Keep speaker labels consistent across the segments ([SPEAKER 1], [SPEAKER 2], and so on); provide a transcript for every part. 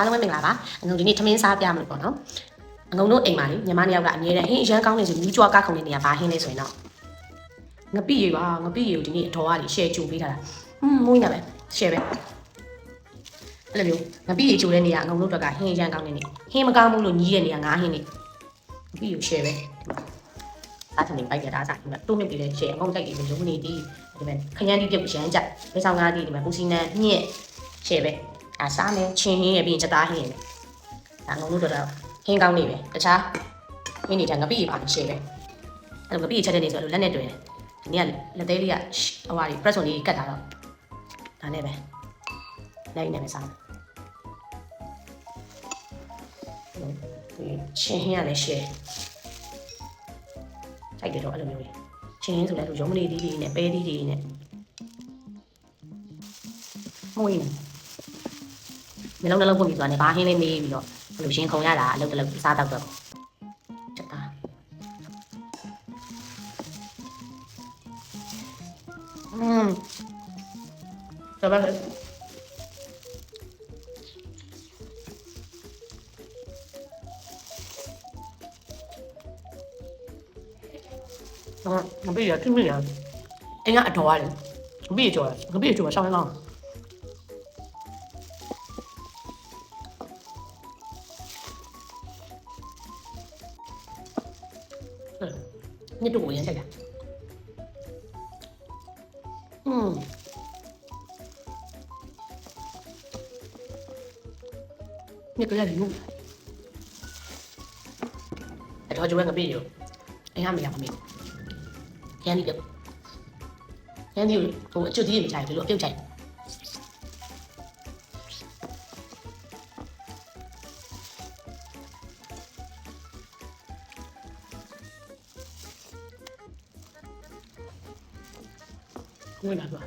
[SPEAKER 1] အားလုံးပဲမင်္ဂလာပါအငုံဒီနေ့ထမင်းစားပြမလို့ပေါ့နော်အငုံတို့အိမ်မှာလေညီမနှစ်ယောက်ကအမြဲတမ်းဟင်းအရန်ကောင်းနေဆိုမြူးကြွားကခုံနေနေရဘာဟင်းလဲဆိုရင်တော့ငပိရေပါငပိရေကိုဒီနေ့အတော်ကနေ share ကြိုပေးထားတာမွေးနေပဲ share ပဲအဲ့လိုမျိုးငပိရေကြိုတဲ့နေရအငုံတို့အတွက်ကဟင်းအရန်ကောင်းနေနေဟင်းမကောင်းဘူးလို့ညီးတဲ့နေရငါးဟင်းနေငပိရေကို share ပဲအားထနေပိုက်ရတာစားဒီမှာတိုးမြစ်ပြီးလဲ share အငုံတိုက်ပြီးရုံးနေတီးဒီမဲ့ခရမ်းတီးပြုတ်ရမ်းကြမဲဆောင်ကားတီးဒီမှာပူစီနန်ညက် share ပဲအားစားမယ်ချင်းဟင်းရပြီးရင်ချက်သားဟင်းရမယ်ဒါငုံတို့တော့ဟင်းကောင်းနေပဲတခြားဟင်းနေတာငပိရေပါရှယ်ပဲအဲ့လိုငပိရေချက်တဲ့နေဆိုအဲ့လိုလက်နဲ့တွေ့တယ်ဒီနေ့ကလက်သေးလေးကဟိုဟာဒီ press on လေးကတ်တာတော့ဒါနဲ့ပဲလိုက်နေမယ်စားဒီချင်းဟင်းရလည်းရှယ်စိုက်တယ်တော့အဲ့လိုမျိုးချင်းဟင်းဆိုလည်းရုံးမလေးသီးတွေနဲ့ပဲသီးတွေနဲ့မွေးနေနှလုံးပွင့်ပြီးသွားတယ်ဘာဟင်းလေးမေးပြီးတော့ဘယ်လိုရှင်းခုံရတာအလုပ်တလုပ်စားတော့တော့ချက်သားတပတ်လေငါပြေးရတင်မရအင်းကအတော်ရတယ်ငါပြေးကြော်ငါပြေးကြော်ရှောင်းလောင်းညတူကိုရမ်းချက်တာညကလေးလူအဲ့တော့ကျဝဲငပိရောအဲ့ဟာမရမမေးရန်ဒီတော့ရန်ဒီဟိုအကျွတ်ကြီးမချိုင်ဘူးလို့အပြုတ်ချိုင်ဝင်လာတော့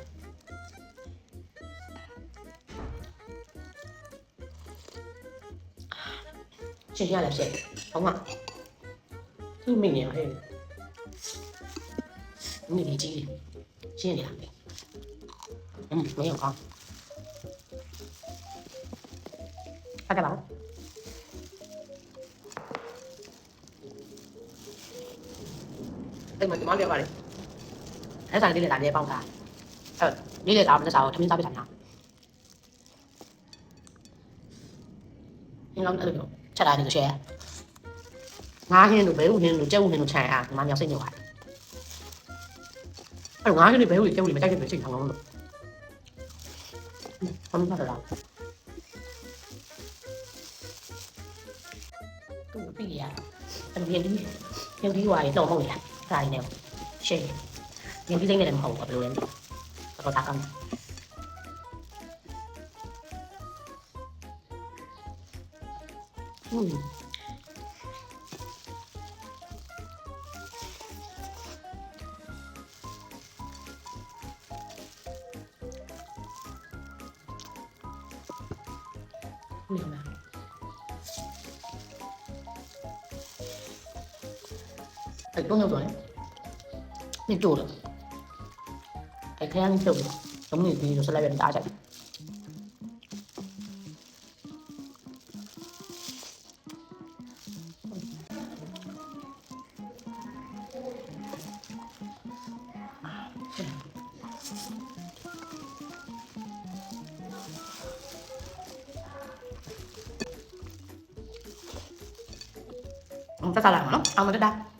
[SPEAKER 1] ရှင်းရလည်းဖြစ်ဘာမှသူ့မိနေဟဲ့မိနေကြီးရှင်းနေလားမင်းကောင်းဟုတ်ကဲ့ပါအဲ့မှာဒီမှာလည်းပါတယ်အဲ့ဆိုင်လေးလည်းဒါလည်းပေါင်းတာအဲ့လေးလည်းဒါမနဲ့စားတော့ထမင်းစားပြတာများင်းလောင်းအဲ့လိုချက်လာနေလို့ရှယ်ငါးဟင်းတို့ဘဲဦးဟင်းတို့ကြက်ဦးဟင်းတို့ခြံအားဒီမှာမြောက်စိတ်ညို့ပါတယ်အဲ့ငါးဟင်းတွေဘဲဦးကြက်ဦးတွေမကြိုက်တဲ့စိတ်ထောင်လုံးလို့ဘာမှမလုပ်တော့သူ့ပြီးရအဲ့လိုရင်ဒီဟွာရေတော့ဟုတ်လားဒါရင်းနေရှယ်ရင်ဒီစိတ်နဲ့လည်းမဟုတ်ဘူးဘယ်လိုလဲတော့တာကောင်းအဲ့တော့တော့နေတူ了အဲ့ခရမ်းပြုတ်လို့giống như thì sẽ lại bị đá chạy ta sao làm nó ông mới đã